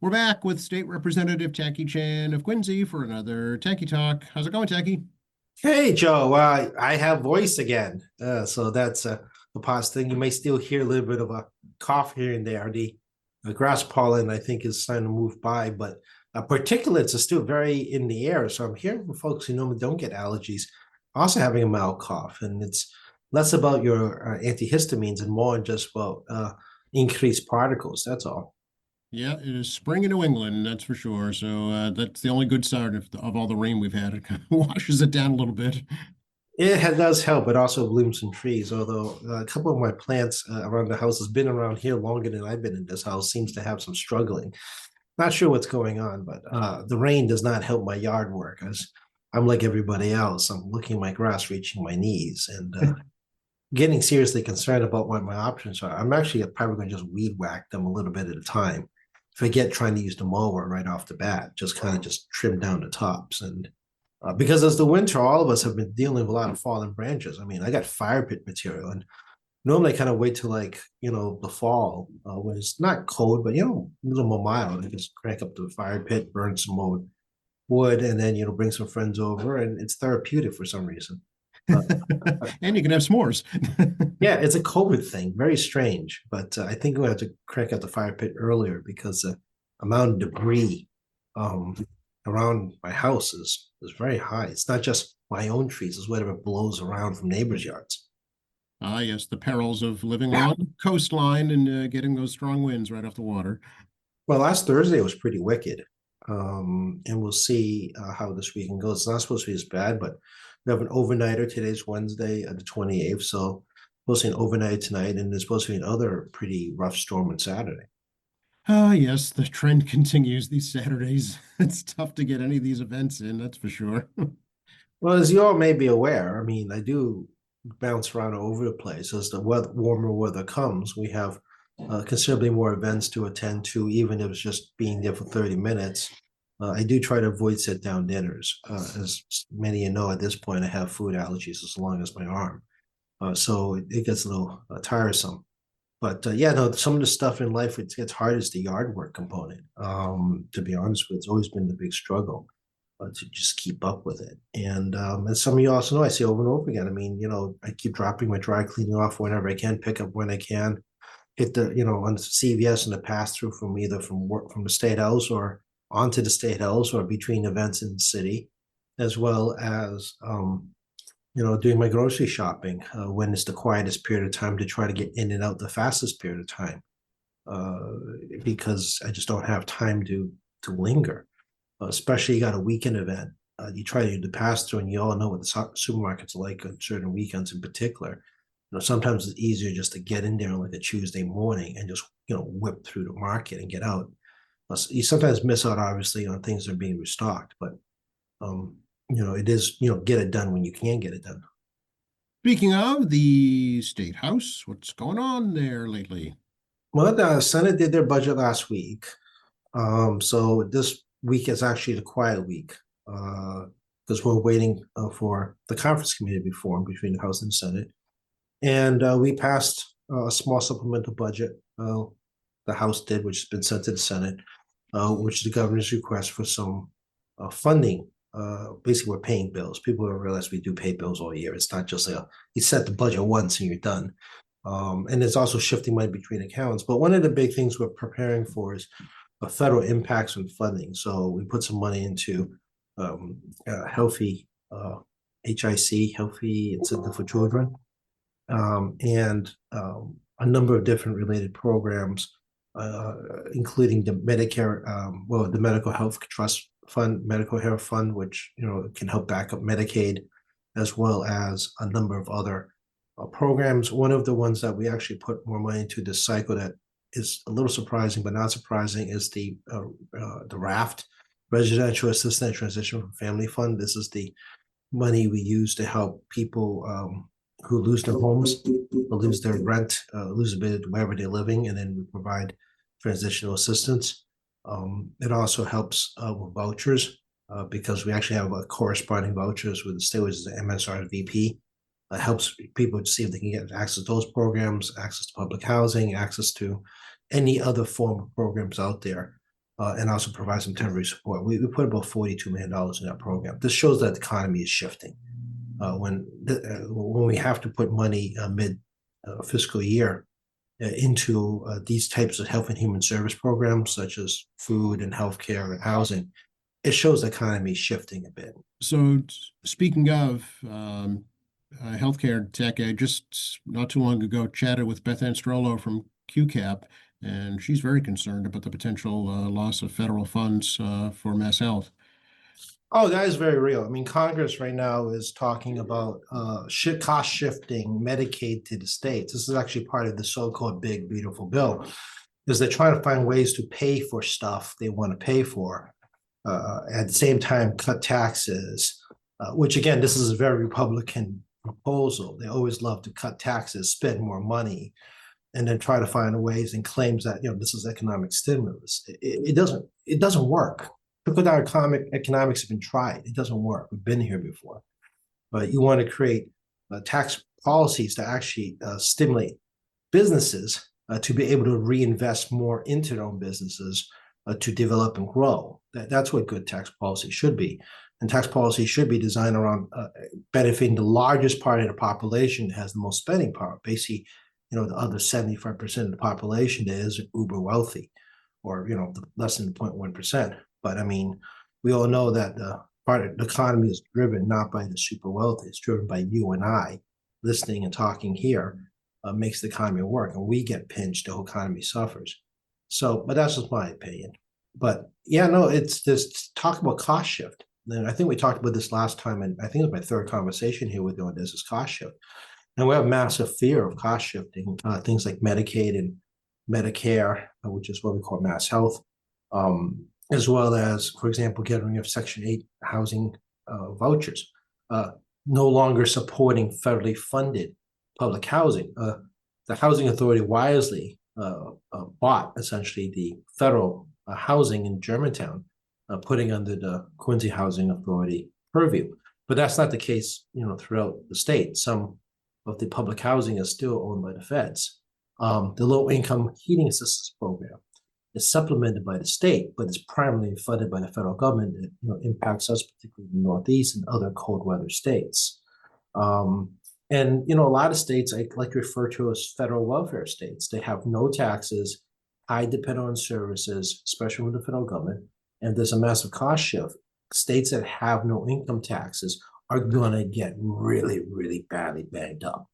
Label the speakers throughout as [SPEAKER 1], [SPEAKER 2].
[SPEAKER 1] We're back with State Representative Tacky Chan of Quincy for another Tacky Talk. How's it going, Tacky?
[SPEAKER 2] Hey, Joe, I have voice again. So that's a positive thing. You may still hear a little bit of a cough here and there. The grass pollen, I think, is starting to move by, but particulates are still very in the air. So I'm hearing from folks who normally don't get allergies also having a mild cough. And it's less about your antihistamines and more just about increased particles. That's all.
[SPEAKER 1] Yeah, it is spring in New England, that's for sure. So that's the only good side of all the rain we've had. It kind of washes it down a little bit.
[SPEAKER 2] Does help. It also blooms some trees, although a couple of my plants around the house has been around here longer than I've been in this house, seems to have some struggling. Not sure what's going on, but the rain does not help my yard work as I'm like everybody else. I'm looking at my grass reaching my knees and getting seriously concerned about what my options are. I'm actually probably going to just weed whack them a little bit at a time. Forget trying to use the mower right off the bat, just kind of just trim down the tops. And because as the winter, all of us have been dealing with a lot of fallen branches. I mean, I got fire pit material, and normally I kind of wait till like the fall when it's not cold, but a little more mild. I just crank up the fire pit, burn some more wood, and then bring some friends over, and it's therapeutic for some reason. Uh,
[SPEAKER 1] And you can have s'mores.
[SPEAKER 2] yeah, it's a COVID thing, very strange, but I think we have to crank out the fire pit earlier because the amount of debris um, around my house is very high. It's not just my own trees; it's whatever blows around from neighbors' yards.
[SPEAKER 1] Ah, yes, the perils of living along the coastline and getting those strong winds right off the water.
[SPEAKER 2] Well, last Thursday was pretty wicked, and we'll see how this weekend goes. It's not supposed to be as bad, but we have an overnighter. Today's Wednesday, the 28th, so supposed to be an overnight tonight, and there's supposed to be another pretty rough storm on Saturday.
[SPEAKER 1] Ah, yes, the trend continues these Saturdays. It's tough to get any of these events in, that's for sure.
[SPEAKER 2] Well, as you all may be aware, I mean, I do bounce around all over the place. As the warmer weather comes, we have considerably more events to attend to, even if it's just being there for 30 minutes. I do try to avoid sit down dinners. As many of you know, at this point, I have food allergies as long as my arm. So it gets a little tiresome. But yeah, no, some of the stuff in life, it gets hard is the yard work component. To be honest with you, it's always been the big struggle to just keep up with it. And some of you also know I say over and over again. I mean, I keep dropping my dry cleaning off whenever I can, pick up when I can, hit the on CVS and the pass through from either from work from the state house or onto the state house or between events in the city, as well as doing my grocery shopping when it's the quietest period of time to try to get in and out the fastest period of time uh, because I just don't have time to linger. Especially you got a weekend event. You try to do the pass through, and you all know what the supermarkets are like on certain weekends in particular. Sometimes it's easier just to get in there on like a Tuesday morning and just whip through the market and get out. You sometimes miss out, obviously, on things that are being restocked, but um, it is get it done when you can get it done.
[SPEAKER 1] Speaking of the State House, what's going on there lately?
[SPEAKER 2] Well, the Senate did their budget last week, so this week is actually the quiet week because we're waiting for the conference committee to be formed between the House and the Senate. And we passed a small supplemental budget. The House did, which has been sent to the Senate, which is the governor's request for some funding. Basically, we're paying bills. People don't realize we do pay bills all year. It's not just like you set the budget once and you're done. And it's also shifting money between accounts. But one of the big things we're preparing for is federal impacts on funding. So we put some money into healthy HIC, Healthy Incentive for Children, and a number of different related programs, including the Medicare, the Medical Health Trust Fund, Medical Health Fund, which can help back up Medicaid, as well as a number of other programs. One of the ones that we actually put more money into this cycle that is a little surprising, but not surprising, is the RAFT, Residential Assistance Transition Family Fund. This is the money we use to help people who lose their homes, lose their rent, lose a bit of wherever they're living, and then we provide transitional assistance. It also helps with vouchers because we actually have corresponding vouchers with the state, which is the MSRVP. Helps people to see if they can get access to those programs, access to public housing, access to any other form of programs out there. and also provide some temporary support. We put about $42 million in that program. This shows that the economy is shifting. When we have to put money mid fiscal year into these types of health and human service programs, such as food and healthcare and housing, it shows the economy shifting a bit.
[SPEAKER 1] So speaking of healthcare tech, I just not too long ago chatted with Beth Anstrollo from QCAP, and she's very concerned about the potential loss of federal funds for Mass Health.
[SPEAKER 2] Oh, that is very real. I mean, Congress right now is talking about cost shifting Medicaid to the states. This is actually part of the so-called big, beautiful bill, is they're trying to find ways to pay for stuff they want to pay for. At the same time, cut taxes, which again, this is a very Republican proposal. They always love to cut taxes, spend more money, and then try to find ways and claims that this is economic stimulus. It doesn't work. Trickle-down economics have been tried. It doesn't work. We've been here before. But you want to create tax policies to actually stimulate businesses to be able to reinvest more into their own businesses to develop and grow. That's what good tax policy should be. And tax policy should be designed around benefiting the largest part of the population that has the most spending power. Basically, the other 75% of the population that is uber wealthy, or less than 0.1%. But I mean, we all know that part of the economy is driven not by the super wealthy; it's driven by you and I. Listening and talking here makes the economy work, and we get pinched, the whole economy suffers. So, but that's just my opinion. But yeah, no, it's just talk about cost shift. And I think we talked about this last time, and I think it was my third conversation here with doing this is cost shift. And we have massive fear of cost shifting, things like Medicaid and Medicare, which is what we call Mass Health, as well as, for example, getting rid of Section 8 housing vouchers, no longer supporting federally funded public housing. The Housing Authority wisely bought essentially the federal housing in Germantown, putting under the Quincy Housing Authority purview. But that's not the case, throughout the state. Some of the public housing is still owned by the feds. The low-income heating assistance program is supplemented by the state, but it's primarily funded by the federal government. It impacts us, particularly in the Northeast and other cold weather states. And a lot of states I like to refer to as federal welfare states. They have no taxes, high dependent on services, especially with the federal government, and there's a massive cost shift. States that have no income taxes are going to get really, really badly banged up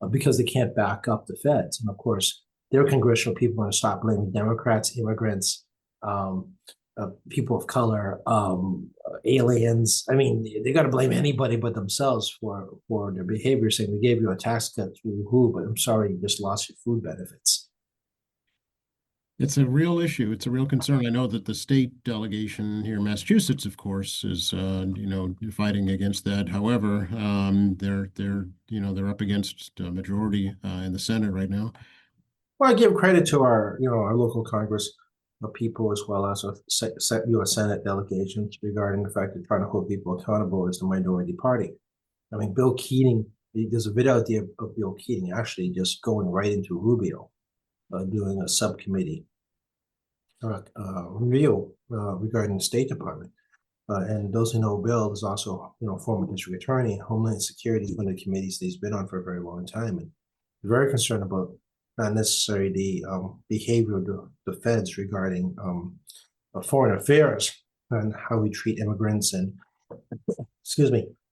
[SPEAKER 2] because they can't back up the feds. And of course, their congressional people want to stop blaming Democrats, immigrants, people of color, aliens. I mean, they got to blame anybody but themselves for their behavior, saying we gave you a tax cut through who, but I'm sorry, you just lost your food benefits.
[SPEAKER 1] It's a real issue. It's a real concern. I know that the state delegation here in Massachusetts, of course, is fighting against that. However, they're up against a majority in the Senate right now.
[SPEAKER 2] Well, I give credit to our local Congress people as well as U.S. Senate delegations regarding the fact that trying to hold people accountable as the minority party. I mean, Bill Keating, there's a video of Bill Keating actually just going right into Rubio, doing a subcommittee review regarding the State Department. And those who know Bill is also, former district attorney. Homeland Security is one of the committees that he's been on for a very long time, and very concerned about not necessarily the behavior of the feds regarding foreign affairs and how we treat immigrants and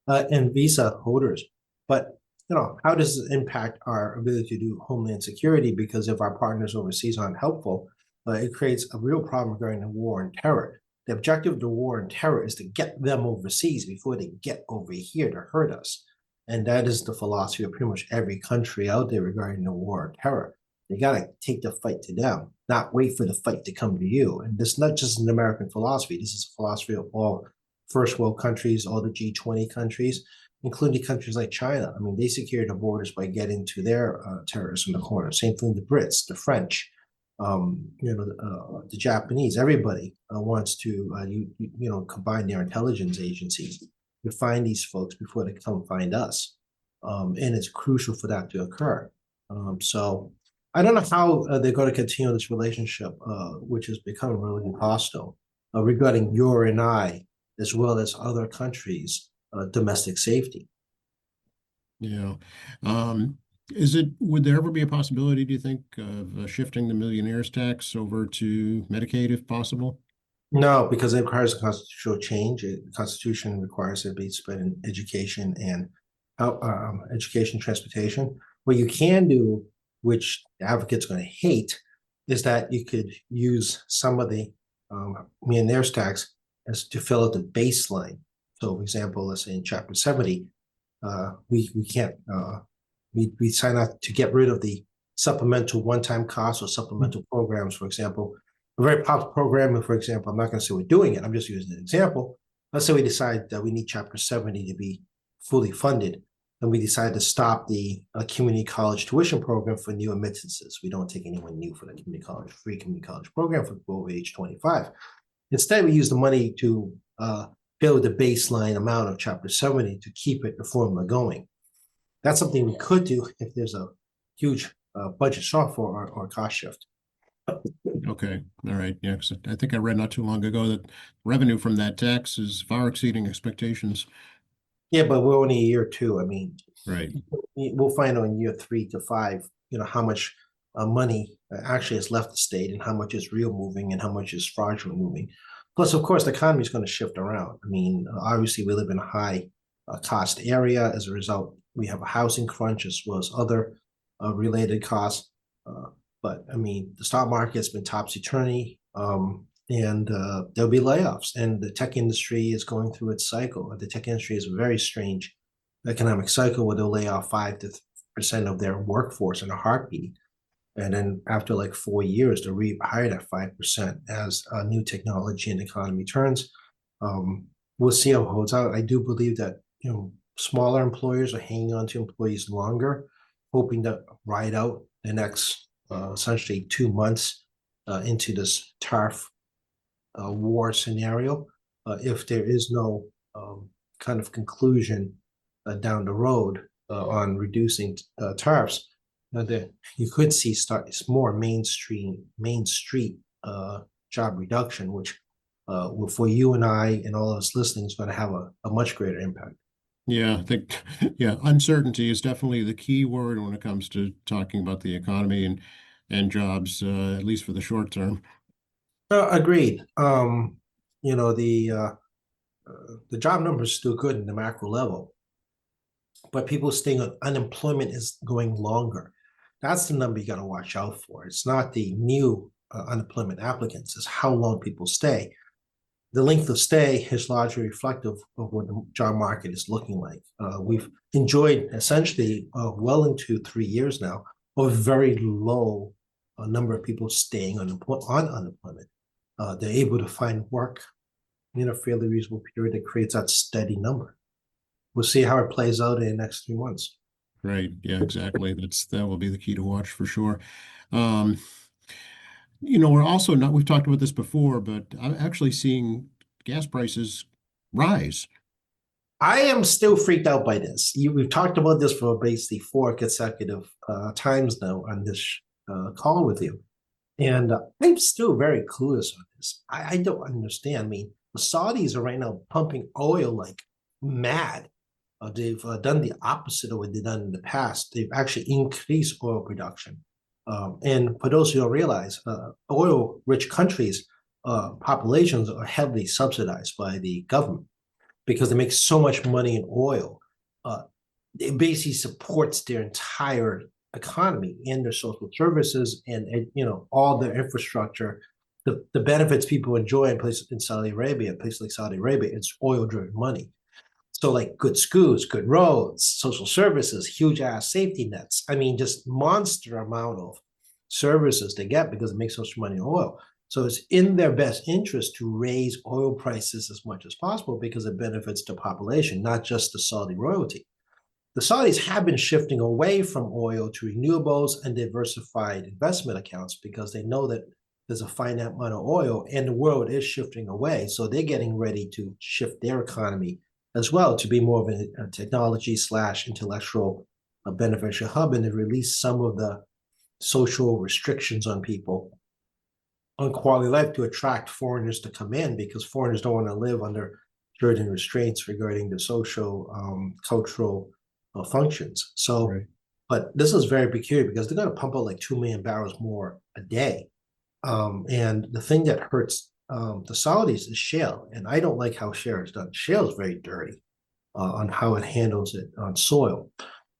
[SPEAKER 2] and visa holders. But how does this impact our ability to do homeland security? Because if our partners overseas aren't helpful, it creates a real problem regarding the war on terror. The objective of the war on terror is to get them overseas before they get over here to hurt us. And that is the philosophy of pretty much every country out there regarding the war on terror. You got to take the fight to them, not wait for the fight to come to you. And this is not just an American philosophy. This is a philosophy of all first world countries, all the G20 countries, including countries like China. I mean, they secure the borders by getting to their terrorists in the corner. Same thing the Brits, the French, the Japanese. Everybody wants to, combine their intelligence agencies to find these folks before they come find us. And it's crucial for that to occur. So I don't know how they're going to continue this relationship, which has become really hostile, regarding your and I, as well as other countries' domestic safety.
[SPEAKER 1] Yeah. Um, would there ever be a possibility, do you think, of shifting the millionaire's tax over to Medicaid if possible?
[SPEAKER 2] No, because it requires a constitutional change. The Constitution requires it be spent in education and education, transportation. What you can do, which the advocate's going to hate, is that you could use some of the millionaire's tax as to fill out the baseline. So, for example, let's say in Chapter 70, we can't we sign up to get rid of the supplemental one-time costs or supplemental programs, for example. A very popular program, for example, I'm not going to say we're doing it, I'm just using an example. Let's say we decide that we need Chapter 70 to be fully funded, and we decide to stop the community college tuition program for new admittances. We don't take anyone new for the free community college program for people over age 25. Instead, we use the money to build the baseline amount of Chapter 70 to keep it, the formula going. That's something we could do if there's a huge budget shortfall or cost shift.
[SPEAKER 1] Okay, all right, yeah, 'cause I think I read not too long ago that revenue from that tax is far exceeding expectations.
[SPEAKER 2] Yeah, but we're only a year two. I mean,
[SPEAKER 1] Right.
[SPEAKER 2] we'll find out in year 3 to 5, how much money actually has left the state and how much is real moving and how much is fraudulent moving. Plus, of course, the economy is going to shift around. I mean, obviously, we live in a high cost area. As a result, we have a housing crunch as well as other related costs. But I mean, the stock market has been topsy-turvy, and there'll be layoffs. And the tech industry is going through its cycle. The tech industry is a very strange economic cycle where they'll lay off 5% of their workforce in a heartbeat. And then after like 4 years, they'll rehire that 5% as new technology and economy turns. We'll see how it holds out. I do believe that smaller employers are hanging on to employees longer, hoping to ride out the next essentially 2 months into this tariff war scenario. If there is no kind of conclusion down the road on reducing tariffs, you could see more main street job reduction, which for you and I and all of us listening is going to have a much greater impact.
[SPEAKER 1] Yeah, I think, yeah, uncertainty is definitely the key word when it comes to talking about the economy and jobs, at least for the short term.
[SPEAKER 2] Agreed. The job numbers are still good in the macro level, but people staying on unemployment is going longer. That's the number you got to watch out for. It's not the new unemployment applicants, it's how long people stay. The length of stay is largely reflective of what the job market is looking like. We've enjoyed essentially well into 3 years now of very low number of people staying on unemployment. They're able to find work in a fairly reasonable period that creates that steady number. We'll see how it plays out in the next 3 months.
[SPEAKER 1] Right. Yeah, exactly. That will be the key to watch for sure. Um, we're also not, we've talked about this before, but I'm actually seeing gas prices rise.
[SPEAKER 2] I am still freaked out by this. We've talked about this for basically 4 consecutive times now on this call with you. And I'm still very clueless on this. I don't understand. I mean, the Saudis are right now pumping oil like mad. They've done the opposite of what they've done in the past. They've actually increased oil production. And for those who don't realize, oil-rich countries' populations are heavily subsidized by the government because they make so much money in oil. It basically supports their entire economy and their social services and all their infrastructure. The benefits people enjoy in places in Saudi Arabia, places like Saudi Arabia, it's oil-driven money. So like good schools, good roads, social services, huge ass safety nets. I mean, just monster amount of services they get because it makes so much money in oil. So it's in their best interest to raise oil prices as much as possible because it benefits the population, not just the Saudi royalty. The Saudis have been shifting away from oil to renewables and diversified investment accounts because they know that there's a finite amount of oil and the world is shifting away. So they're getting ready to shift their economy as well to be more of a technology / intellectual beneficial hub and to release some of the social restrictions on people on quality of life to attract foreigners to come in because foreigners don't want to live under certain restraints regarding the social, cultural functions. So,
[SPEAKER 1] Right.
[SPEAKER 2] but this is very peculiar because they're going to pump out like 2 million barrels more a day. And the thing that hurts the Saudis is shale. And I don't like how shale is done. Shale is very dirty on how it handles it on soil.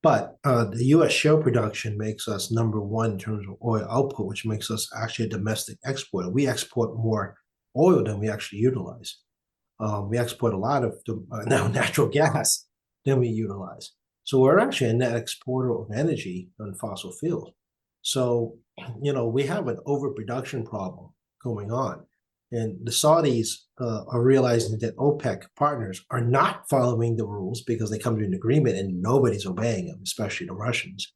[SPEAKER 2] But the U.S. shale production makes us number one in terms of oil output, which makes us actually a domestic exporter. We export more oil than we actually utilize. We export a lot of now natural gas than we utilize. So we're actually a net exporter of energy on fossil fuels. So, we have an overproduction problem going on. And the Saudis are realizing that OPEC partners are not following the rules because they come to an agreement and nobody's obeying them, especially the Russians.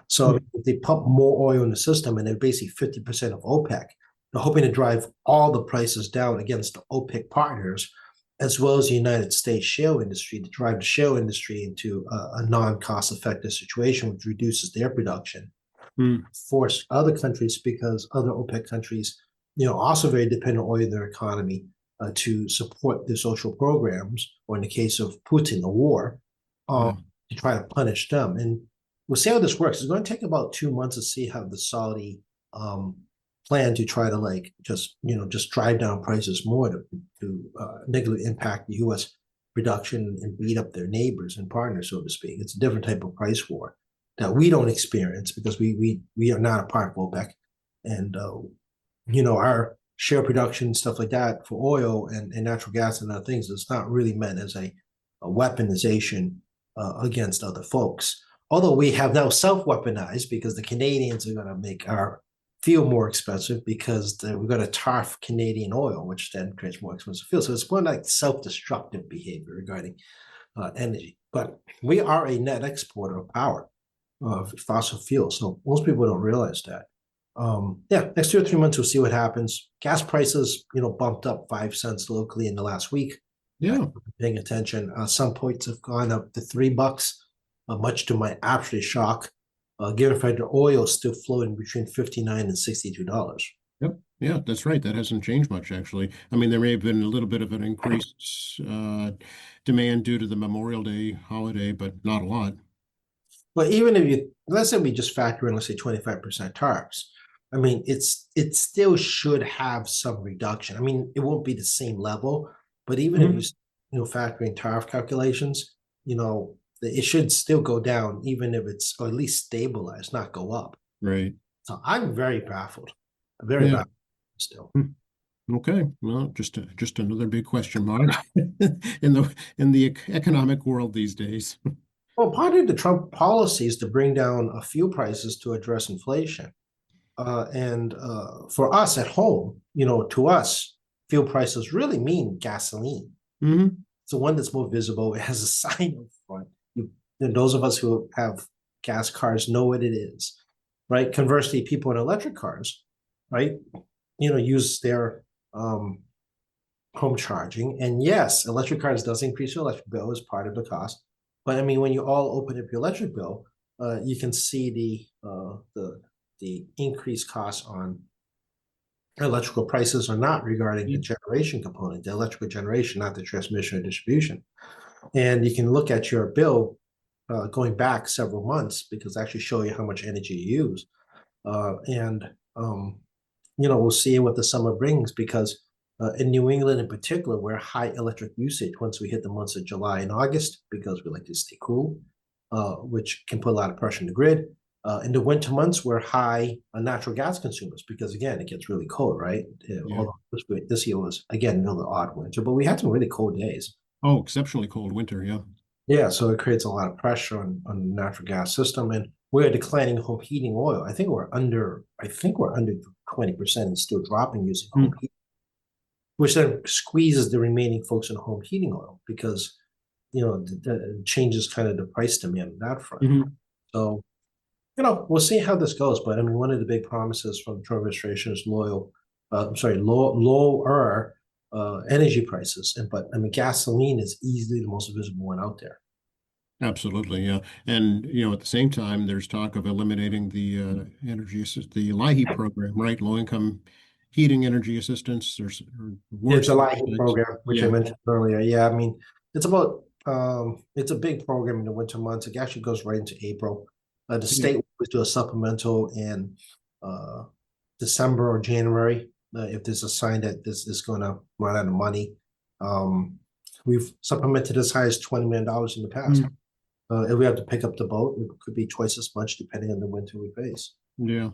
[SPEAKER 2] So if they pump more oil in the system and they're basically 50% of OPEC, they're hoping to drive all the prices down against the OPEC partners, as well as the United States shale industry, to drive the shale industry into a non-cost effective situation, which reduces their production. Force other countries, because other OPEC countries, also very dependent on oil in their economy, to support their social programs, or in the case of Putin, the war,
[SPEAKER 1] Yeah.
[SPEAKER 2] to try to punish them. And we'll see how this works. It's going to take about 2 months to see how the Saudi plan to try to just drive down prices more to negatively impact the U.S. production and beat up their neighbors and partners, so to speak. It's a different type of price war that we don't experience because we are not a part of OPEC, and our share production stuff like that for oil and natural gas and other things is not really meant as a weaponization against other folks. Although we have now self-weaponized because the Canadians are going to make our fuel more expensive because we're going to tariff Canadian oil, which then creates more expensive fuel. So it's more like self-destructive behavior regarding energy. But we are a net exporter of power, of fossil fuels. So most people don't realize that. Next 2 or 3 months, we'll see what happens. Gas prices, bumped up 5 cents locally in the last week.
[SPEAKER 1] Yeah.
[SPEAKER 2] Paying attention. Some points have gone up to $3, much to my absolute shock. Given the fact that oil is still floating between $59 and $62.
[SPEAKER 1] Yep. Yeah, that's right. That hasn't changed much, actually. I mean, there may have been a little bit of an increased demand due to the Memorial Day holiday, but not a lot.
[SPEAKER 2] But even if let's say we just factor in, let's say 25% tariffs, I mean, it still should have some reduction. I mean, it won't be the same level, but even if you factor in tariff calculations, it should still go down, even if it's, or at least stabilize, not go up.
[SPEAKER 1] Right.
[SPEAKER 2] So I'm very baffled, very
[SPEAKER 1] Yeah.
[SPEAKER 2] baffled still.
[SPEAKER 1] Okay. Well, just another big question mark in the economic world these days.
[SPEAKER 2] Well, part of the Trump policy is to bring down fuel prices to address inflation. And for us at home, to us, fuel prices really mean gasoline. It's the one that's more visible. It has a sign up front. Those of us who have gas cars know what it is, right? Conversely, people in electric cars, right, use their home charging. And yes, electric cars does increase your electric bill as part of the cost. But I mean, when you all open up your electric bill, you can see the increased costs on electrical prices are not regarding the generation component, the electrical generation, not the transmission or distribution. And you can look at your bill going back several months because actually show you how much energy you use. We'll see what the summer brings because in New England in particular, we're high electric usage once we hit the months of July and August because we like to stay cool, which can put a lot of pressure on the grid. In the winter months, we're high natural gas consumers because, again, it gets really cold, right?
[SPEAKER 1] Yeah.
[SPEAKER 2] This year was, again, another odd winter, but we had some really cold days.
[SPEAKER 1] Oh, exceptionally cold winter. Yeah.
[SPEAKER 2] Yeah, so it creates a lot of pressure on the natural gas system, and we're declining home heating oil. I think we're under 20% and still dropping using home heating, which then squeezes the remaining folks in home heating oil because the changes kind of the price demand on that front. So we'll see how this goes. But I mean, one of the big promises from the Trump administration is lower energy prices. But I mean, gasoline is easily the most visible one out there.
[SPEAKER 1] Absolutely, yeah. And, at the same time, there's talk of eliminating the the LIHEAP program, right? Low income heating energy assistance or
[SPEAKER 2] It's a
[SPEAKER 1] worse.
[SPEAKER 2] LIHEAP program, which I
[SPEAKER 1] Yeah.
[SPEAKER 2] mentioned earlier. Yeah, I mean, it's about it's a big program in the winter months. It actually goes right into April. The
[SPEAKER 1] Yeah.
[SPEAKER 2] state will do a supplemental in uh December or January, if there's a sign that this is going to run out of money. Um, we've supplemented as high as $20 million in the past.
[SPEAKER 1] Mm,
[SPEAKER 2] If we have to pick up the boat, it could be twice as much depending on the winter we face.
[SPEAKER 1] yeah.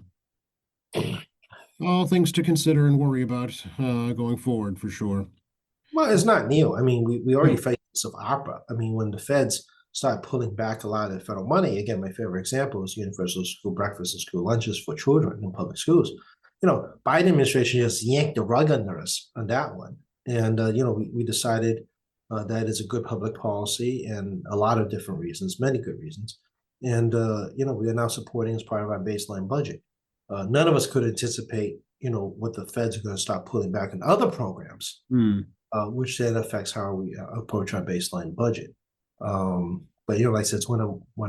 [SPEAKER 1] All things to consider and worry about going forward for sure.
[SPEAKER 2] Well, it's not new. I mean, we already
[SPEAKER 1] No.
[SPEAKER 2] faced this of opera. I mean, when the feds start pulling back a lot of the federal money, again, my favorite example is universal school breakfast and school lunches for children in public schools. Biden administration just yanked the rug under us on that one. And, we decided that is a good public policy and a lot of different reasons, many good reasons. And, we are now supporting as part of our baseline budget. None of us could anticipate, what the feds are going to start pulling back on other programs,
[SPEAKER 1] Mm,
[SPEAKER 2] which then affects how we approach our baseline budget. But like I said, it's one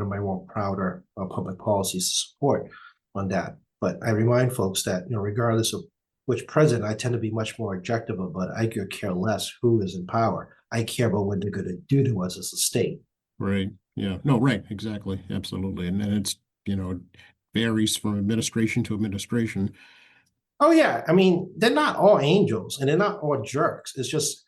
[SPEAKER 2] of my more prouder public policies to support on that. But I remind folks that regardless of which president, I tend to be much more objective about. I could care less who is in power. I care about what they're going to do to us as a state.
[SPEAKER 1] right. Yeah. No, right. Exactly. Absolutely. And then it's, varies from administration to administration.
[SPEAKER 2] Oh yeah, I mean they're not all angels and they're not all jerks. It's just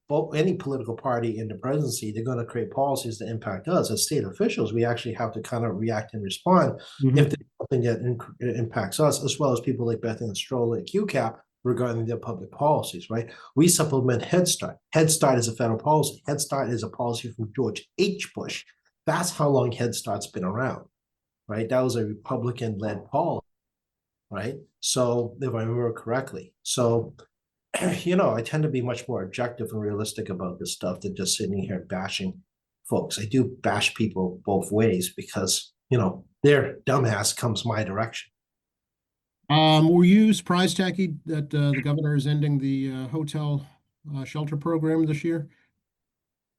[SPEAKER 2] both any political party in the presidency, they're going to create policies that impact us as state officials. We actually have to kind of react and respond if
[SPEAKER 1] Mhm.
[SPEAKER 2] there's something that impacts us, as well as people like Beth Ann Stroller at QCAP regarding their public policies. Right? We supplement Head Start. Head Start is a federal policy. Head Start is a policy from George H. Bush. That's how long Head Start's been around. Right? That was a Republican-led policy, right? So if I remember correctly. So, I tend to be much more objective and realistic about this stuff than just sitting here bashing folks. I do bash people both ways because, their dumbass comes my direction.
[SPEAKER 1] Were you surprised, Tacky, that the governor is ending the hotel shelter program this year?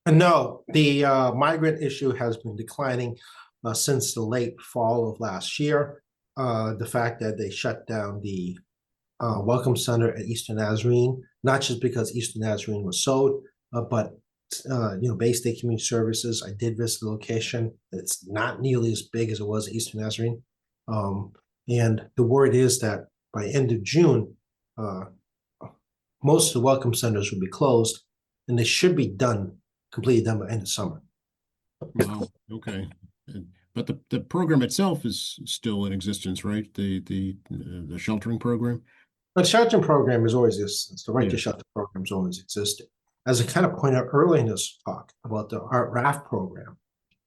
[SPEAKER 2] And no, the migrant issue has been declining since the late fall of last year. The fact that they shut down the Welcome Center at Eastern Nazarene, not just because Eastern Nazarene was sold, but Bay State Community Services. I did visit the location. It's not nearly as big as it was at Eastern Nazarene, and the word is that by end of June, uh, most of the Welcome Centers will be closed, and they should be completely done by end of summer.
[SPEAKER 1] Wow. Okay. But the program itself is still in existence, right? The sheltering program.
[SPEAKER 2] The sheltering program is always existed. The right
[SPEAKER 1] Yeah.
[SPEAKER 2] to shelter program has always existed. As I kind of pointed out earlier in this talk about the Art Raft program,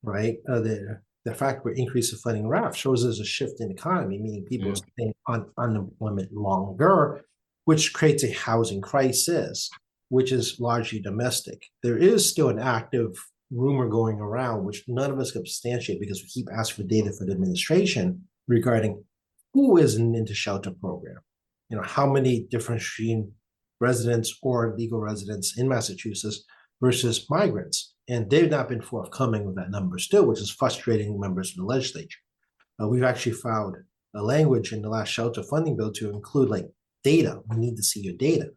[SPEAKER 2] right? The fact we're increasing funding RAF shows there's a shift in economy, meaning people
[SPEAKER 1] Yeah.
[SPEAKER 2] are staying on unemployment longer, which creates a housing crisis, which is largely domestic. There is still an active rumor going around, which none of us can substantiate because we keep asking for data for the administration regarding who is into shelter program. How many different stream residents or legal residents in Massachusetts versus migrants. And they've not been forthcoming with that number still, which is frustrating members of the legislature. We've actually filed a language in the last shelter funding bill to include like data. We need to see your data.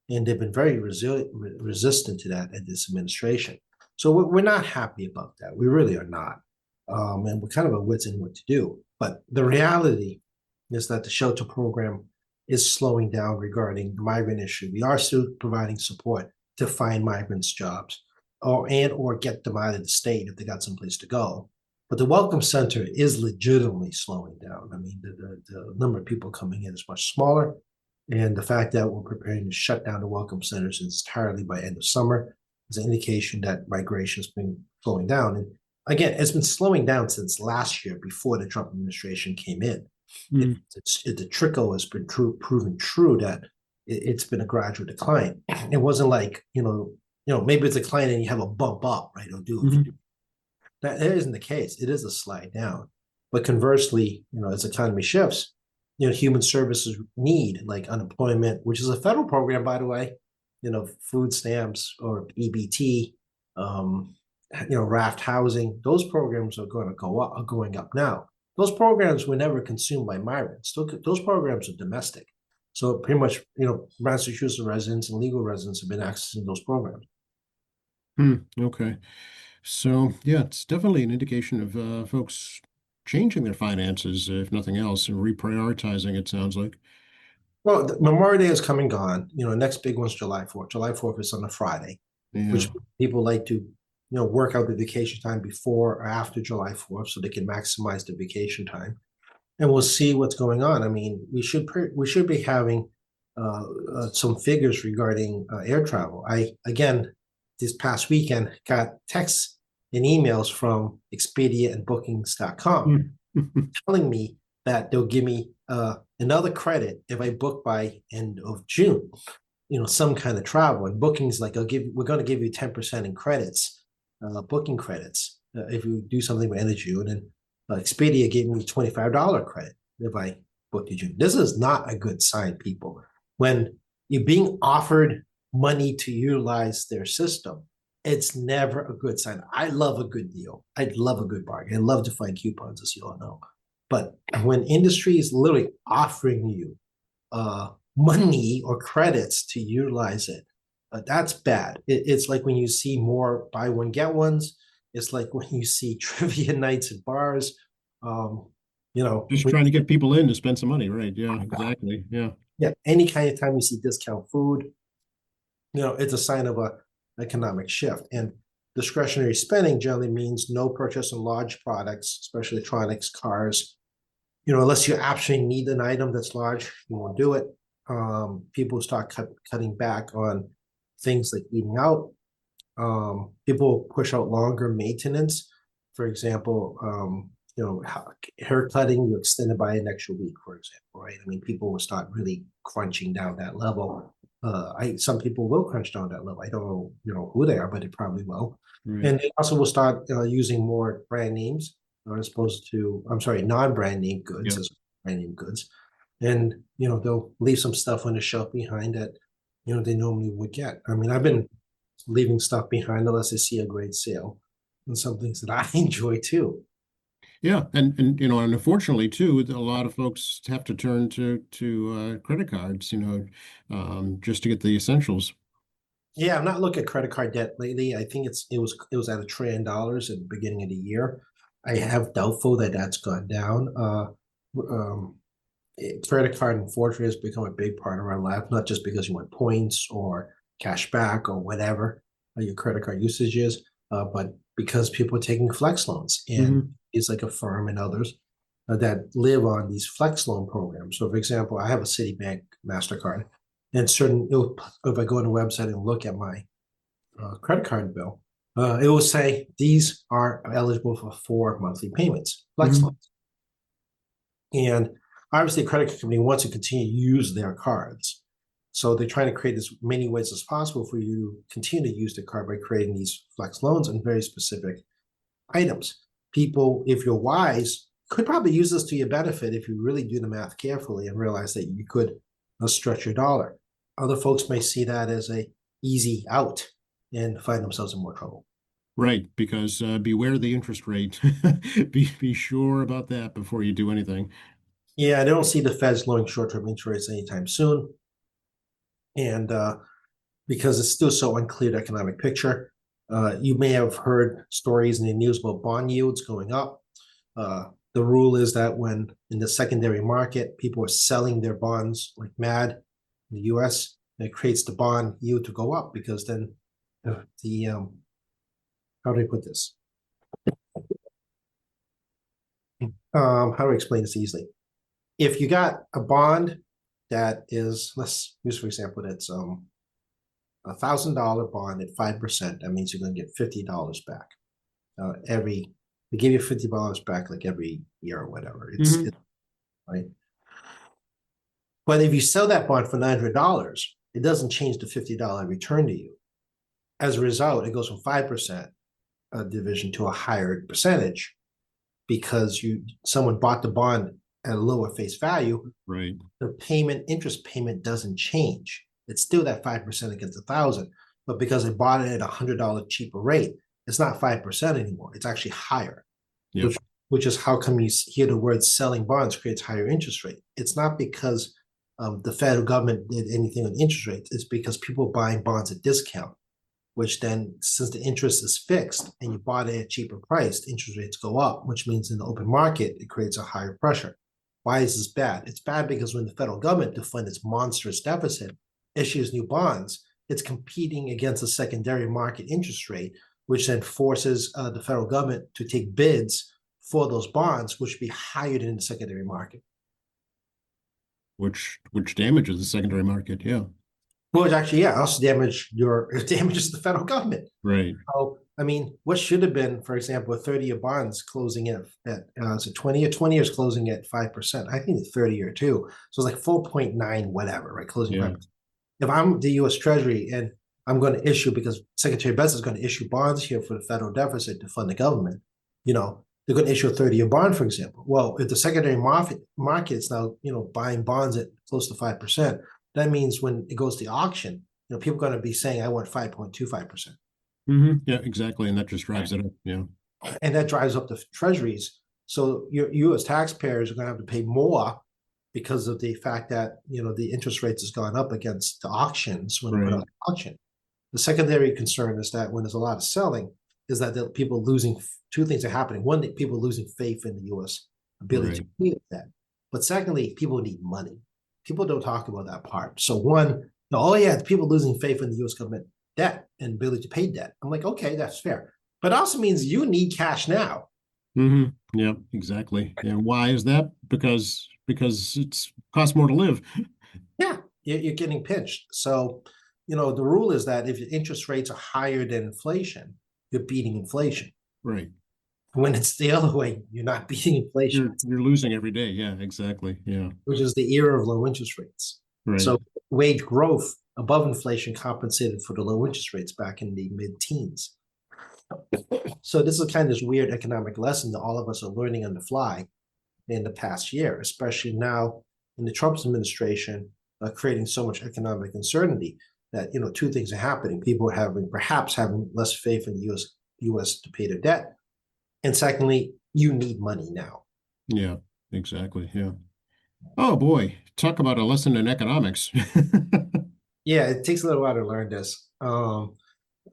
[SPEAKER 2] And they've been very resistant to that at this administration. So we're not happy about that. We really are not. And we're kind of at wits end what to do. But the reality is that the shelter program is slowing down regarding the migrant issue. We are still providing support to find migrants jobs or get them out of the state if they got someplace to go. But the Welcome Center is legitimately slowing down. I mean, the number of people coming in is much smaller. And the fact that we're preparing to shut down the Welcome Centers entirely by end of summer is an indication that migration has been slowing down. And again, it's been slowing down since last year before the Trump administration came in.
[SPEAKER 1] Mm.
[SPEAKER 2] The trickle has been proven true that it's been a gradual decline. It wasn't like maybe it's a decline and you have a bump up, right? That isn't the case. It is a slide down. But conversely, as the economy shifts, human services need like unemployment, which is a federal program, by the way, food stamps or EBT, raft housing, those programs are going to go up, are going up now. Those programs were never consumed by migrants. Those programs are domestic. So pretty much, Massachusetts residents and legal residents have been accessing those programs.
[SPEAKER 1] Okay. So yeah, it's definitely an indication of folks changing their finances, if nothing else, and reprioritizing, it sounds like.
[SPEAKER 2] Well, Memorial Day is come and gone. Next big one's July 4th. July 4th is on a Friday,
[SPEAKER 1] Yeah.
[SPEAKER 2] which people like to, work out the vacation time before or after July 4th so they can maximize the vacation time. And we'll see what's going on. I mean, we should be having some figures regarding air travel. Again, this past weekend got texts and emails from Expedia and Bookings.com telling me that they'll give me another credit if I book by end of June. Some kind of travel, and Bookings like we're going to give you 10% in credits, booking credits if you do something by end of June, and Expedia gave me $25 credit if I booked in June. This is not a good sign, people. When you're being offered money to utilize their system, it's never a good sign. I love a good deal. I love a good bargain. I love to find coupons, as you all know. But when industry is literally offering you money or credits to utilize it, that's bad. It's like when you see more buy one get ones. It's like when you see trivia nights at bars.
[SPEAKER 1] Just trying to get people in to spend some money, right? Yeah, exactly. Yeah.
[SPEAKER 2] Yeah, any kind of time you see discount food, it's a sign of a economic shift. And discretionary spending generally means no purchase of large products, especially electronics, cars. Unless you absolutely need an item that's large, you won't do it. People start cutting back on things like eating out. People push out longer maintenance. For example, hair cutting, you extend it by an extra week, for example, right? I mean, people will start really crunching down that level. Some people will crunch down that level. I don't know, who they are, but they probably will.
[SPEAKER 1] Right.
[SPEAKER 2] And they also will start using more brand names as opposed to, I'm sorry, non-brand name goods as brand name goods. And, they'll leave some stuff on the shelf behind that, they normally would get. I mean, I've been leaving stuff behind unless I see a great sale and some things that I enjoy too.
[SPEAKER 1] Yeah, and unfortunately too, a lot of folks have to turn to credit cards, just to get the essentials.
[SPEAKER 2] Yeah, I'm not looking at credit card debt lately. I think it was at $1 trillion at the beginning of the year. I have doubtful that that's gone down. Credit card unfortunately has become a big part of our life, not just because you want points or cash back or whatever your credit card usage is, but because people are taking flex loans, and it's like Affirm and others that live on these flex loan programs. So, for example, I have a Citibank MasterCard, and if I go on the website and look at my credit card bill, it will say these are eligible for 4 monthly payments, flex loans. And obviously, a credit company wants to continue to use their cards. So they're trying to create as many ways as possible for you to continue to use the card by creating these flex loans on very specific items. People, if you're wise, could probably use this to your benefit if you really do the math carefully and realize that you could stretch your dollar. Other folks may see that as a easy out and find themselves in more trouble.
[SPEAKER 1] Right, because beware the interest rate. Be sure about that before you do anything.
[SPEAKER 2] Yeah, I don't see the Feds lowering short-term interest rates anytime soon. And because it's still so unclear the economic picture, you may have heard stories in the news about bond yields going up. The rule is that when in the secondary market, people are selling their bonds like mad in the US, it creates the bond yield to go up because then how do I put this? How do I explain this easily? If you got a bond that is, let's use for example, that's $1,000 bond at 5%, that means you're going to get $50 back. They give you $50 back like every year or whatever. It's right. But if you sell that bond for $900, it doesn't change the $50 return to you. As a result, it goes from 5% division to a higher percentage because someone bought the bond at a lower face value.
[SPEAKER 1] Right.
[SPEAKER 2] The interest payment doesn't change. It's still that 5% against 1,000, but because they bought it at $100 cheaper rate, it's not 5% anymore. It's actually higher,
[SPEAKER 1] Yep.
[SPEAKER 2] which is how come you hear the word selling bonds creates higher interest rate. It's not because the federal government did anything on interest rates. It's because people buying bonds at discount, which then, since the interest is fixed and you bought it at cheaper price, interest rates go up, which means in the open market, it creates a higher pressure. Why is this bad? It's bad because when the federal government, to fund its monstrous deficit, issues new bonds, it's competing against a secondary market interest rate, which then forces the federal government to take bids for those bonds, which would be higher than the secondary market.
[SPEAKER 1] Which damages the secondary market. Yeah.
[SPEAKER 2] Well, it's actually, yeah, also it damages the federal government.
[SPEAKER 1] Right.
[SPEAKER 2] So, I mean, what should have been, for example, a 30-year bonds closing at is it 20 or 20 years closing at 5%? I think it's 30-year too. So it's like 4.9, whatever, right? Closing
[SPEAKER 1] Yeah.
[SPEAKER 2] 5%. If I'm the US Treasury and I'm going to issue, because Secretary Betts is going to issue bonds here for the federal deficit to fund the government, they're going to issue a 30-year bond, for example. Well, if the secondary market is now, buying bonds at close to 5%, that means when it goes to auction, people are going to be saying, I want 5.25%.
[SPEAKER 1] Yeah, exactly. And that just drives it up. Yeah.
[SPEAKER 2] And that drives up the treasuries. So you as taxpayers are going to have to pay more because of the fact that, the interest rates has gone up against the auctions when they put out the auction. The secondary concern is that when there's a lot of selling, is that the people losing, two things are happening. One, that people are losing faith in the U.S. ability to pay that. But secondly, people need money. People don't talk about that part. So one, people losing faith in the U.S. government debt and ability to pay debt. I'm like, okay, that's fair. But it also means you need cash now.
[SPEAKER 1] Yeah, exactly. And why is that? Because it's costs more to live.
[SPEAKER 2] Yeah, you're getting pinched. So, the rule is that if your interest rates are higher than inflation, you're beating inflation.
[SPEAKER 1] Right.
[SPEAKER 2] When it's the other way, you're not beating inflation.
[SPEAKER 1] You're losing every day. Yeah, exactly. Yeah.
[SPEAKER 2] Which is the era of low interest rates.
[SPEAKER 1] Right.
[SPEAKER 2] So wage growth above inflation compensated for the low interest rates back in the mid-teens. So this is kind of this weird economic lesson that all of us are learning on the fly in the past year, especially now in the Trump administration, creating so much economic uncertainty that, two things are happening. People are perhaps having less faith in the US to pay their debt. And secondly, you need money now.
[SPEAKER 1] Yeah, exactly. Yeah. Oh boy, talk about a lesson in economics.
[SPEAKER 2] Yeah, it takes a little while to learn this. And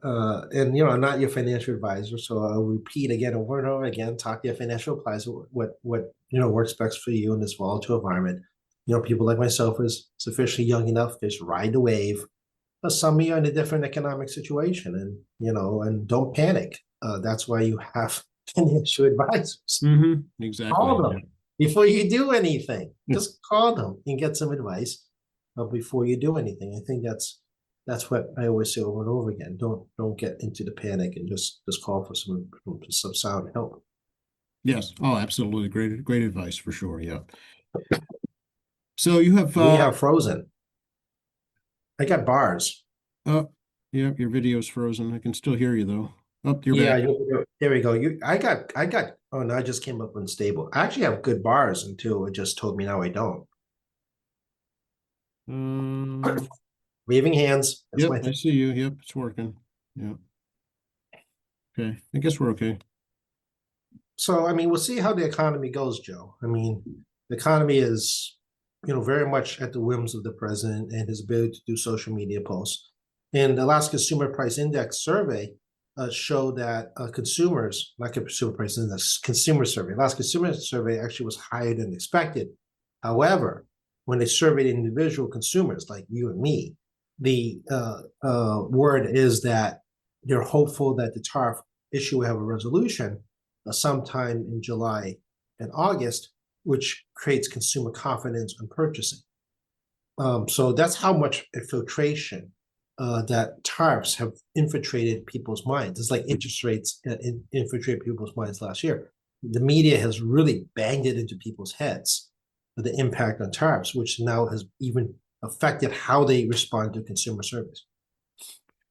[SPEAKER 2] I'm not your financial advisor, so I'll repeat again over and over again. Talk to your financial advisor what works best for you in this volatile environment. People like myself is sufficiently young enough to just ride the wave. But some of you are in a different economic situation, and don't panic. That's why you have financial advisors.
[SPEAKER 1] Exactly.
[SPEAKER 2] Call them before you do anything. Just call them and get some advice before you do anything. I think that's what I always say over and over again. Don't get into the panic and just call for some sound help.
[SPEAKER 1] Yes. Oh, absolutely. Great advice for sure. Yeah. So you have
[SPEAKER 2] we have frozen. I got bars.
[SPEAKER 1] Oh, yeah, your video's frozen. I can still hear you though. Oh, you're back.
[SPEAKER 2] There we go. I got. Oh no, I just came up unstable. I actually have good bars until it just told me now I don't. Waving hands.
[SPEAKER 1] Yep, I see you. Yep, it's working. Yeah. Okay, I guess we're okay.
[SPEAKER 2] So, I mean, we'll see how the economy goes, Joe. I mean, the economy is, very much at the whims of the president and his ability to do social media posts. And the last Consumer Price Index survey showed that consumers, not Consumer Price Index, consumer survey, last consumer survey actually was higher than expected. However, when they surveyed individual consumers like you and me, the word is that they're hopeful that the tariff issue will have a resolution sometime in July and August, which creates consumer confidence on purchasing. So that's how much infiltration that tariffs have infiltrated people's minds. It's like interest rates infiltrated people's minds last year. The media has really banged it into people's heads, the impact on tariffs, which now has even affected how they respond to consumer surveys.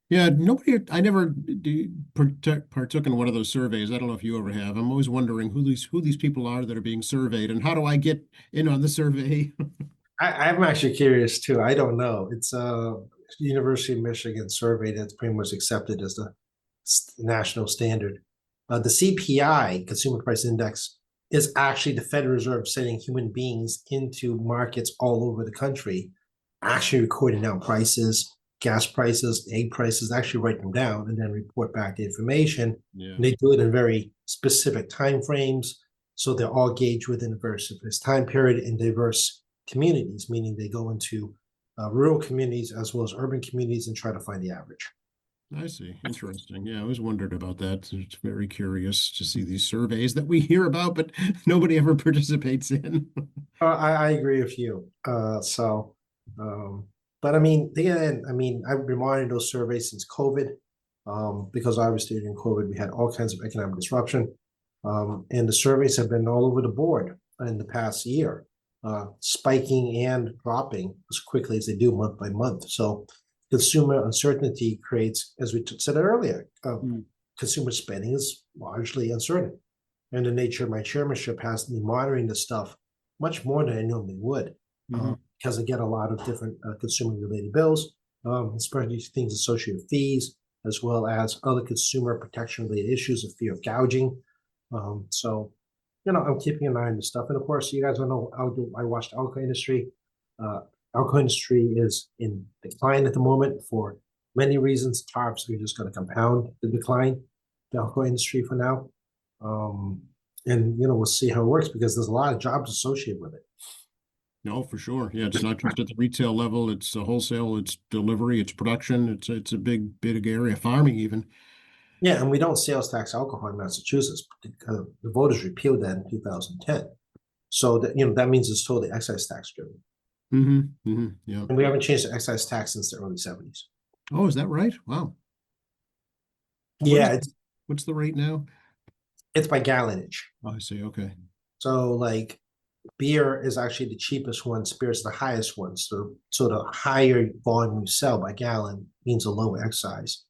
[SPEAKER 1] Yeah, I never partook in one of those surveys. I don't know if you ever have. I'm always wondering who these people are that are being surveyed and how do I get in on the survey?
[SPEAKER 2] I'm actually curious too. I don't know. It's University of Michigan survey that's pretty much accepted as the national standard. The CPI, Consumer Price Index, is actually the Federal Reserve sending human beings into markets all over the country, actually recording down prices, gas prices, egg prices, actually write them down and then report back the information.
[SPEAKER 1] Yeah.
[SPEAKER 2] And they do it in very specific time frames. So they're all gauged within a very specific time period in diverse communities, meaning they go into rural communities as well as urban communities and try to find the average.
[SPEAKER 1] I see. Interesting. Yeah, I always wondered about that. It's very curious to see these surveys that we hear about, but nobody ever participates in.
[SPEAKER 2] I agree with you. But I mean, again, I mean, I've been monitoring those surveys since COVID, because obviously during COVID we had all kinds of economic disruption, and the surveys have been all over the board in the past year, spiking and dropping as quickly as they do month by month. So consumer uncertainty creates, as we said earlier, consumer spending is largely uncertain. And the nature of my chairmanship has me monitoring this stuff much more than I normally would, because I get a lot of different consumer-related bills, especially things associated with fees, as well as other consumer protection-related issues of fear of gouging. So, you know, I'm keeping an eye on this stuff. And of course, you guys don't know, I watched the alcohol industry. Alcohol industry is in decline at the moment for many reasons. Tariffs are just going to compound the decline, the alcohol industry for now. And, you know, we'll see how it works because there's a lot of jobs associated with it.
[SPEAKER 1] No, for sure. Yeah, it's not just at the retail level, it's a wholesale, it's delivery, it's production, it's a big area, farming even.
[SPEAKER 2] Yeah, and we don't sales tax alcohol in Massachusetts. The voters repealed that in 2010. So that, you know, that means it's totally excise tax driven.
[SPEAKER 1] Yeah.
[SPEAKER 2] And we haven't changed the excise tax since the early 70s.
[SPEAKER 1] Oh, is that right? Wow.
[SPEAKER 2] Yeah,
[SPEAKER 1] What's the rate now?
[SPEAKER 2] it's by gallonage.
[SPEAKER 1] Oh, I see. Okay.
[SPEAKER 2] So like beer is actually the cheapest one, spirits the highest one. So the higher volume you sell by gallon means a lower excise.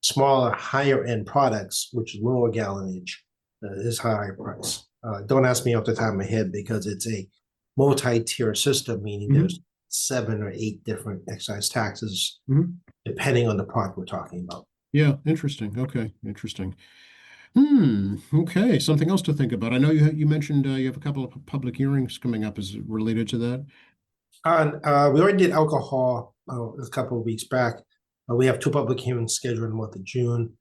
[SPEAKER 2] Smaller, higher end products, which is lower gallonage, is higher price. Don't ask me off the top of my head because it's a multi-tier system, meaning there's 7 or 8 different excise taxes, depending on the product we're talking about.
[SPEAKER 1] Yeah, interesting. Okay, interesting. Okay, something else to think about. I know you mentioned you have a couple of public hearings coming up. Is it related to that?
[SPEAKER 2] We already did alcohol a couple of weeks back. We have 2 public hearings scheduled in the month of June.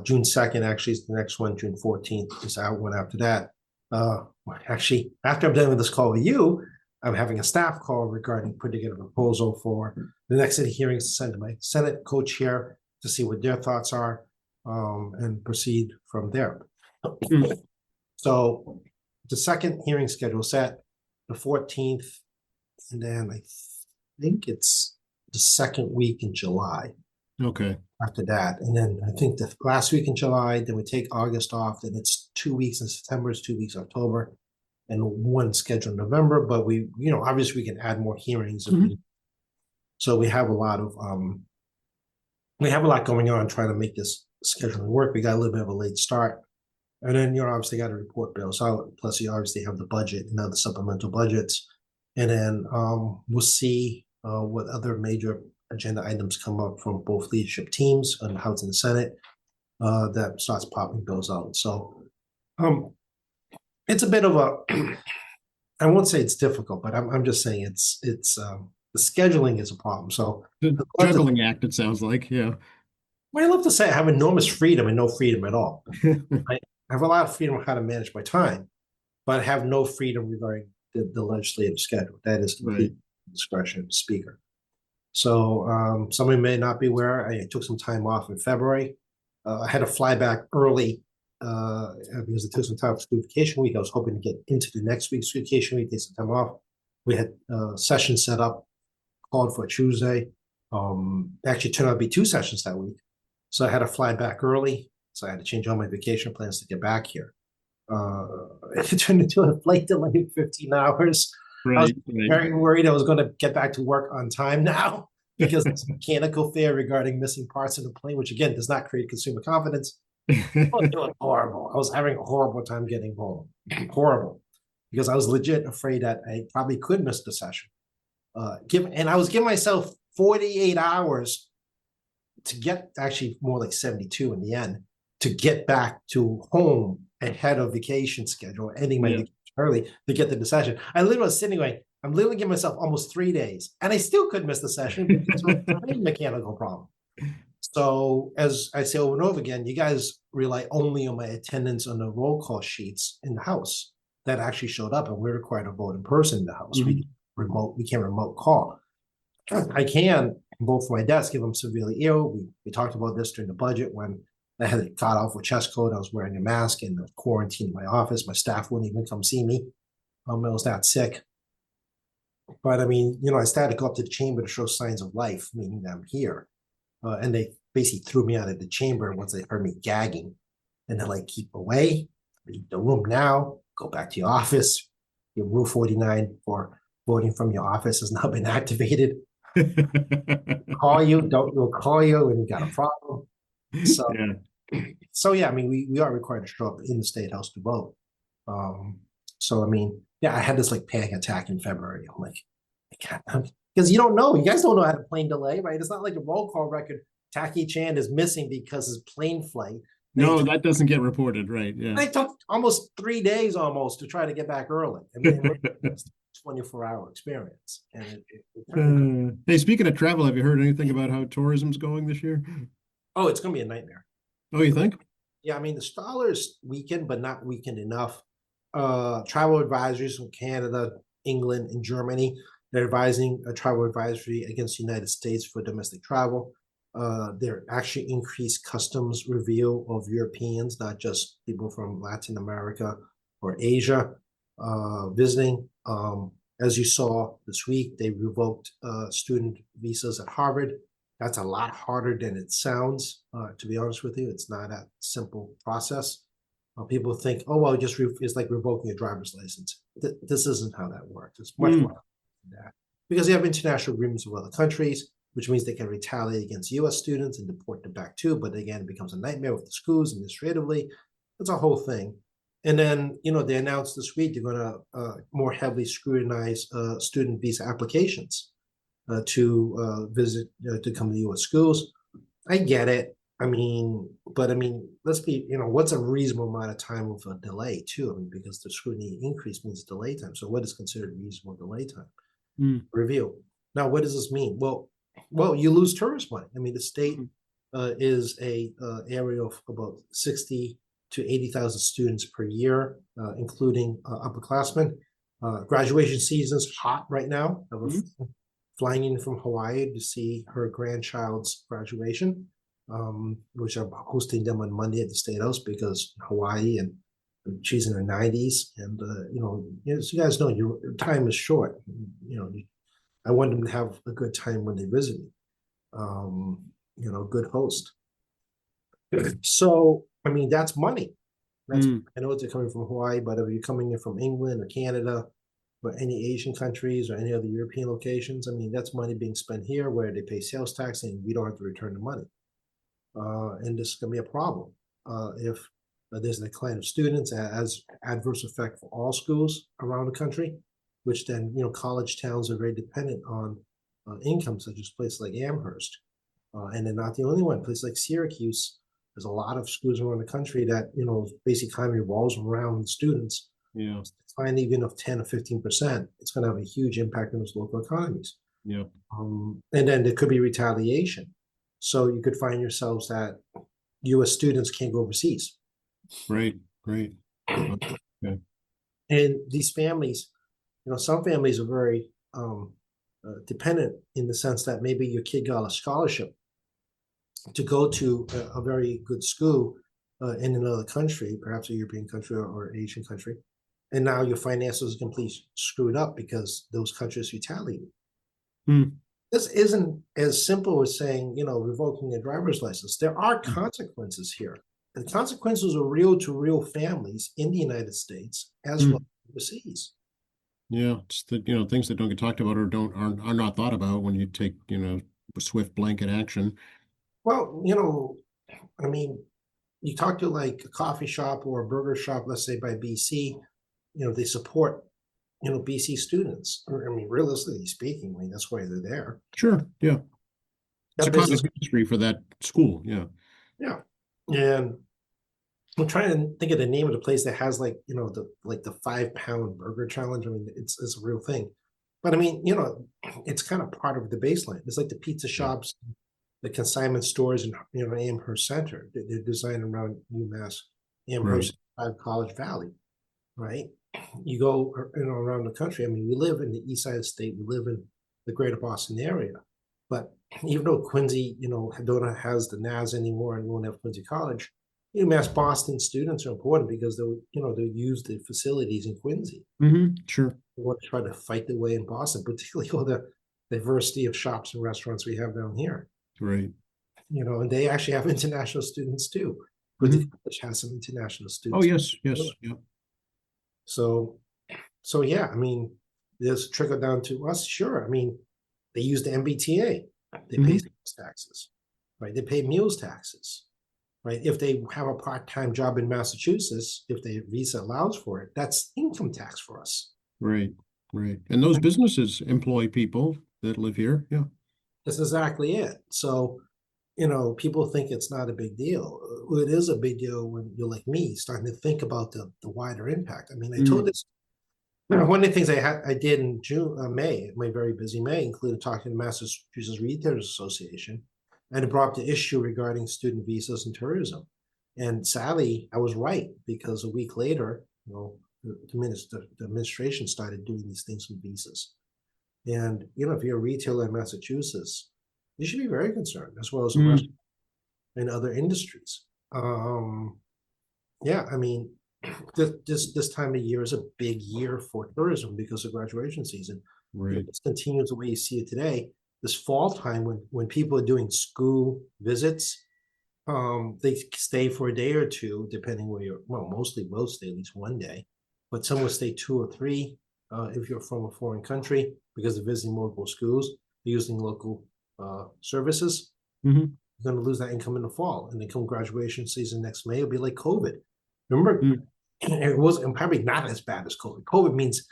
[SPEAKER 2] June 2nd actually is the next one. June 14th is our one after that. Actually, after I'm done with this call with you, I'm having a staff call regarding putting together a proposal for the next city hearings to send to my Senate co-chair to see what their thoughts are, and proceed from there. So the second hearing schedule set the 14th, and then I think it's the second week in July.
[SPEAKER 1] Okay.
[SPEAKER 2] After that, and then I think the last week in July, then we take August off, then it's 2 weeks in September, it's 2 weeks October, and one scheduled in November. But we, you know, obviously we can add more hearings. So we have a lot of going on trying to make this scheduling work. We got a little bit of a late start, and then you obviously got to report bills out. Plus, you obviously have the budget and other supplemental budgets, and then we'll see what other major agenda items come up from both leadership teams on the House and the Senate that starts popping bills out. So it's a bit of a I won't say it's difficult, but I'm just saying it's the scheduling is a problem. So
[SPEAKER 1] the juggling act, it sounds like, yeah.
[SPEAKER 2] Well, I love to say I have enormous freedom and no freedom at all. I have a lot of freedom on how to manage my time, but I have no freedom regarding the legislative schedule. That is complete discretion of the speaker. So somebody may not be aware, I took some time off in February. I had to fly back early because it took some time for school vacation week. I was hoping to get into the next week's vacation week, take some time off. We had sessions set up, called for Tuesday. Actually turned out to be 2 sessions that week. So I had to fly back early. So I had to change all my vacation plans to get back here. It turned into a flight delay of 15 hours. I was very worried I was going to get back to work on time now because it's mechanical failure regarding missing parts of the plane, which again does not create consumer confidence. I was doing horrible. I was having a horrible time getting home. Horrible. Because I was legit afraid that I probably could miss the session. And I was giving myself 48 hours to get actually more like 72 in the end to get back to home ahead of vacation schedule, ending my
[SPEAKER 1] Yeah.
[SPEAKER 2] vacation early to get to the session. I literally was sitting going, I'm literally giving myself almost 3 days, and I still could miss the session because of a mechanical problem. So as I say over and over again, you guys rely only on my attendance on the roll call sheets in the house that actually showed up, and we're required to vote in person in the house.
[SPEAKER 1] Mhm.
[SPEAKER 2] We can't remote call. I can vote for my desk if I'm severely ill. We talked about this during the budget when I had it cut off with chest coat. I was wearing a mask and quarantined in my office. My staff wouldn't even come see me. I was that sick. But I mean, I started to go up to the chamber to show signs of life, meaning that I'm here. And they basically threw me out of the chamber once they heard me gagging. And they're like, keep away, leave the room now, go back to your office. Your Rule 49 for voting from your office has now been activated. We'll call you when you got a problem. So,
[SPEAKER 1] Yeah.
[SPEAKER 2] yeah, I mean, we are required to show up in the state house to vote. So I mean, yeah, I had this like panic attack in February. I'm like, because you don't know, you guys don't know how to plane delay, right? It's not like a roll call record. Taki Chan is missing because his plane flight.
[SPEAKER 1] No, that doesn't get reported, right? Yeah.
[SPEAKER 2] It took almost 3 days almost to try to get back early. I mean, it's 24-hour experience. And
[SPEAKER 1] Hey, speaking of travel, have you heard anything about how tourism's going this year?
[SPEAKER 2] oh, it's gonna be a nightmare.
[SPEAKER 1] Oh, you think?
[SPEAKER 2] Yeah, I mean, the dollar's weakened, but not weakened enough. Travel advisories from Canada, England, and Germany. They're advising a travel advisory against the United States for domestic travel. They're actually increased customs review of Europeans, not just people from Latin America or Asia visiting. As you saw this week, they revoked student visas at Harvard. That's a lot harder than it sounds, to be honest with you. It's not a simple process. People think, oh, well, it's like revoking a driver's license. This isn't how that works. It's much more than that. Because they have international agreements with other countries, which means they can retaliate against US students and deport them back too. But again, it becomes a nightmare with the schools administratively. It's a whole thing. And then, they announced this week they're going to more heavily scrutinize student visa applications to visit, to come to U.S. schools. I get it. I mean, let's be, what's a reasonable amount of time with a delay too? I mean, because the scrutiny increase means delay time. So what is considered reasonable delay time? Review. Now, what does this mean? Well, you lose tourist money. I mean, the state is a area of about 60 to 80,000 students per year, including upperclassmen. Graduation season's hot right now. Flying in from Hawaii to see her grandchild's graduation, which I'm hosting them on Monday at the State House because Hawaii and she's in her 90s. And, as you guys know, your time is short. I want them to have a good time when they visit me. Good host. So, I mean, that's money. I know they're coming from Hawaii, but if you're coming in from England or Canada, or any Asian countries or any other European locations, I mean, that's money being spent here where they pay sales tax and we don't have to return the money. And this is going to be a problem if there's a decline of students as adverse effect for all schools around the country, which then, college towns are very dependent on income, such as places like Amherst. And they're not the only one. Places like Syracuse, there's a lot of schools around the country that, basic economy revolves around students.
[SPEAKER 1] Yeah.
[SPEAKER 2] Decline even of 10 or 15%, it's going to have a huge impact on those local economies.
[SPEAKER 1] Yeah.
[SPEAKER 2] And then there could be retaliation. So you could find yourselves that U.S. students can't go overseas.
[SPEAKER 1] Right. Okay.
[SPEAKER 2] And these families, some families are very dependent in the sense that maybe your kid got a scholarship to go to a very good school in another country, perhaps a European country or Asian country. And now your finances are completely screwed up because those countries retaliated. This isn't as simple as saying, revoking a driver's license. There are consequences here. The consequences are real to real families in the United States as well as overseas.
[SPEAKER 1] Yeah, it's the things that don't get talked about or are not thought about when you take swift blanket action.
[SPEAKER 2] Well, I mean, you talk to like a coffee shop or a burger shop, let's say by BC, they support, BC students. I mean, realistically speaking, I mean, that's why they're there.
[SPEAKER 1] Sure. Yeah. It's
[SPEAKER 2] That
[SPEAKER 1] a common
[SPEAKER 2] business,
[SPEAKER 1] history for that school, yeah.
[SPEAKER 2] yeah. And I'm trying to think of the name of the place that has like, the 5 pound burger challenge. I mean, it's a real thing. But I mean, it's kind of part of the baseline. It's like the pizza
[SPEAKER 1] Yeah.
[SPEAKER 2] shops, the consignment stores in Amherst Center. They're designed around UMass
[SPEAKER 1] Right.
[SPEAKER 2] Amherst College Valley, right? You go around the country. I mean, we live in the east side of the state. We live in the greater Boston area. But even though Quincy, don't has the NAS anymore and won't have Quincy College, Mass Boston students are important because they'll use the facilities in Quincy.
[SPEAKER 1] Sure.
[SPEAKER 2] They want to try to fight their way in Boston, particularly all the diversity of shops and restaurants we have down here.
[SPEAKER 1] Right.
[SPEAKER 2] And they actually have international students too. Quincy
[SPEAKER 1] Mhm.
[SPEAKER 2] College has some international
[SPEAKER 1] Oh,
[SPEAKER 2] students.
[SPEAKER 1] yes, yes, yeah.
[SPEAKER 2] So, yeah, I mean, there's trickle down to us. Sure, I mean, they use the MBTA. They pay
[SPEAKER 1] Mhm.
[SPEAKER 2] sales taxes, right? They pay meals taxes, right? If they have a part-time job in Massachusetts, if their visa allows for it, that's income tax for us.
[SPEAKER 1] Right, right. And those businesses employ people that live here, yeah.
[SPEAKER 2] That's exactly it. So, people think it's not a big deal. It is a big deal when you're like me, starting to think about the wider impact. I mean, I told
[SPEAKER 1] Mm,
[SPEAKER 2] this. One of the things I did in June, May, my very busy May, included talking to Massachusetts Retailers Association, and it brought up the issue regarding student visas and tourism. And sadly, I was right because a week later, the administration started doing these things with visas. And if you're a retailer in Massachusetts, you should be very concerned, as well as the rest
[SPEAKER 1] mm,
[SPEAKER 2] in other industries. Yeah, I mean, this time of year is a big year for tourism because of graduation season. If
[SPEAKER 1] right.
[SPEAKER 2] this continues the way you see it today, this fall time when people are doing school visits, they stay for a day or two, depending where you're. Well, mostly will stay at least one day, but some will stay 2 or 3. If you're from a foreign country, because they're visiting multiple schools, they're using local services.
[SPEAKER 1] Mhm.
[SPEAKER 2] You're going to lose that income in the fall, and then come graduation season next May, it'll be like COVID. Remember,
[SPEAKER 1] Mm,
[SPEAKER 2] it was probably not as bad as COVID. COVID means,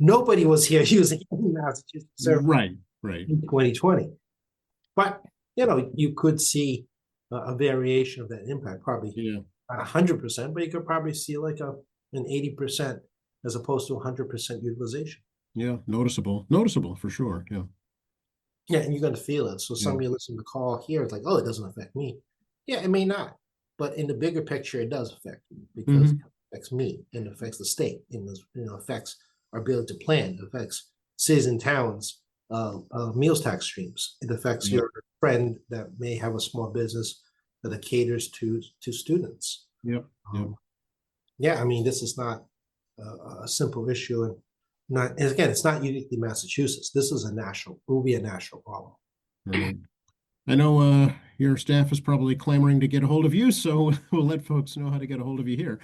[SPEAKER 2] nobody was here using Massachusetts service
[SPEAKER 1] right, right.
[SPEAKER 2] in 2020. But, you could see a variation of that impact, probably
[SPEAKER 1] Yeah,
[SPEAKER 2] not 100%, but you could probably see like an 80% as opposed to 100% utilization.
[SPEAKER 1] yeah, noticeable for sure, yeah,
[SPEAKER 2] Yeah, and you're going to feel it. So
[SPEAKER 1] yeah.
[SPEAKER 2] some of you listen to the call here, it's like, oh, it doesn't affect me. Yeah, it may not, but in the bigger picture, it does affect me because it
[SPEAKER 1] Mhm.
[SPEAKER 2] affects me and it affects the state and affects our ability to plan. It affects cities and towns, meals tax streams. It affects
[SPEAKER 1] Yeah,
[SPEAKER 2] your friend that may have a small business that caters to students.
[SPEAKER 1] yep, yep.
[SPEAKER 2] Um, yeah, I mean, this is not a simple issue, and not. And again, it's not uniquely Massachusetts. This is a national. It will be a national problem.
[SPEAKER 1] Right. I know your staff is probably clamoring to get a hold of you, so we'll let folks know how to get a hold of you here.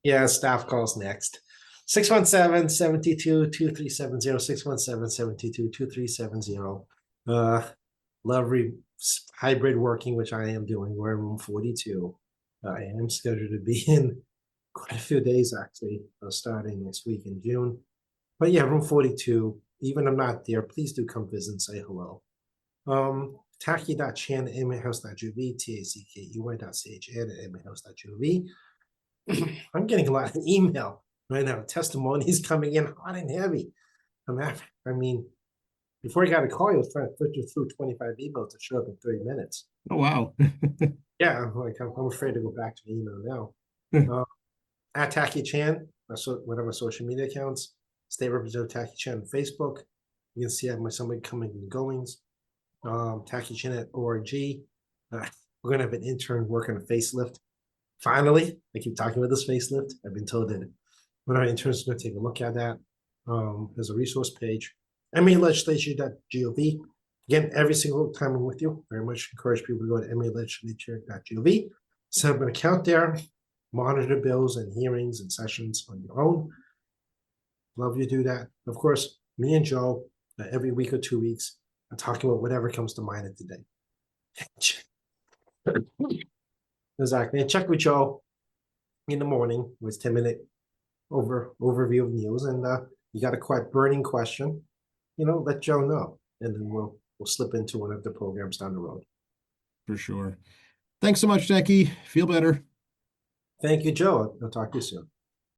[SPEAKER 2] Yeah, staff calls next. 617-722-2370, 617-722-2370. Love hybrid working, which I am doing. We're in room 42. I am scheduled to be in quite a few days, actually, starting next week in June. But yeah, room 42. Even if I'm not there, please do come visit and say hello. Taki.chan at mhouse.gov, tackey.chan@mhouse.gov. I'm getting a lot of email right now. Testimonies coming in hot and heavy. I mean, before I got a call, I was trying to filter through 25 emails to show up in 30 minutes.
[SPEAKER 1] Oh, wow.
[SPEAKER 2] Yeah, I'm afraid to go back to the email now. At Taki Chan, one of my social media accounts, State Representative Taki Chan on Facebook. You can see I have somebody coming and goings. Taki Chan at org. We're gonna have an intern working a facelift. Finally, I keep talking about this facelift. I've been told that one of our interns is going to take a look at that. There's a resource page, malegislature.gov. Again, every single time I'm with you, very much encourage people to go to malegislature.gov, set up an account there, monitor bills and hearings and sessions on your own. Love you do that. Of course, me and Joe, every week or 2 weeks, are talking about whatever comes to mind at the day. Exactly. And check with Joe in the morning with 10-minute overview of news. And you got a quite burning question, let Joe know. And then we'll we'll slip into one of the programs down the road.
[SPEAKER 1] For sure. Thanks so much, Jackie. Feel better.
[SPEAKER 2] Thank you, Joe. I'll talk to you soon.